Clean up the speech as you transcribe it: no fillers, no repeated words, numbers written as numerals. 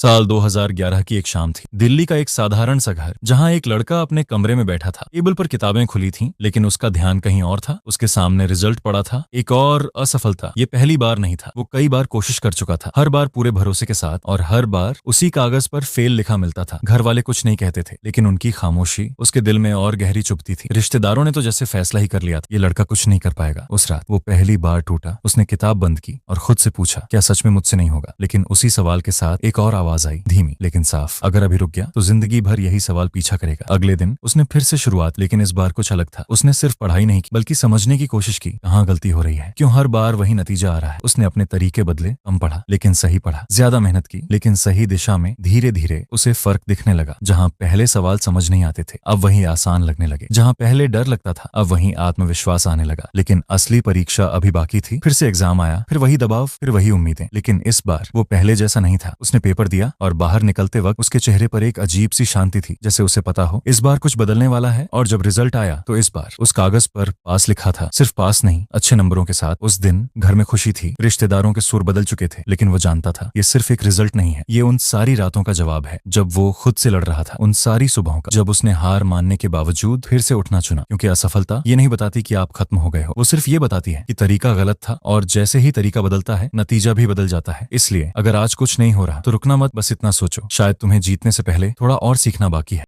साल 2011 की एक शाम थी। दिल्ली का एक साधारण सा घर जहां एक लड़का अपने कमरे में बैठा था। टेबल पर किताबें खुली थीं, लेकिन उसका ध्यान कहीं और था। उसके सामने रिजल्ट पड़ा था, एक और असफलता। ये पहली बार नहीं था। वो कई बार कोशिश कर चुका था, हर बार पूरे भरोसे के साथ, और हर बार उसी कागज पर फेल लिखा मिलता था। घर वाले कुछ नहीं कहते थे, लेकिन उनकी खामोशी उसके दिल में और गहरी चुभती थी। रिश्तेदारों ने तो जैसे फैसला ही कर लिया था, ये लड़का कुछ नहीं कर पाएगा। उस रात वो पहली बार टूटा। उसने किताब बंद की और खुद से पूछा, क्या सच में मुझसे नहीं होगा? लेकिन उसी सवाल के साथ एक और आवाज आई, धीमी लेकिन साफ, अगर अभी रुक गया तो जिंदगी भर यही सवाल पीछा करेगा। अगले दिन उसने फिर से शुरुआत, लेकिन इस बार कुछ अलग था। उसने सिर्फ पढ़ाई नहीं की, बल्कि समझने की कोशिश की। कहाँ गलती हो रही है, क्यों हर बार वही नतीजा आ रहा है। उसने अपने तरीके बदले, कम पढ़ा लेकिन सही पढ़ा, ज्यादा मेहनत की लेकिन सही दिशा में। धीरे धीरे उसे फर्क दिखने लगा। जहाँ पहले सवाल समझ नहीं आते थे, अब वही आसान लगने लगे। जहाँ पहले डर लगता था, अब वही आत्मविश्वास आने लगा। लेकिन असली परीक्षा अभी बाकी थी। फिर से एग्जाम आया, फिर वही दबाव, फिर वही उम्मीदें। लेकिन इस बार वो पहले जैसा नहीं था। उसने पेपर दिया और बाहर निकलते वक्त उसके चेहरे पर एक अजीब सी शांति थी, जैसे उसे पता हो इस बार कुछ बदलने वाला है। और जब रिजल्ट आया तो इस बार उस कागज पर पास लिखा था, सिर्फ पास नहीं, अच्छे नंबरों के साथ। उस दिन घर में खुशी थी, रिश्तेदारों के सुर बदल चुके थे, लेकिन वो जानता था ये सिर्फ एक रिजल्ट नहीं है, ये उन सारी रातों का जवाब है जब वो खुद से लड़ रहा था, उन सारी सुबहों का जब उसने हार मानने के बावजूद फिर से उठना चुना। क्योंकि असफलता ये नहीं बताती कि आप खत्म हो गए हो, वो सिर्फ ये बताती है कि तरीका गलत था, और जैसे ही तरीका बदलता है, नतीजा भी बदल जाता है। इसलिए अगर आज कुछ नहीं हो रहा तो रुकना मत, बस इतना सोचो, शायद तुम्हें जीतने से पहले थोड़ा और सीखना बाकी है।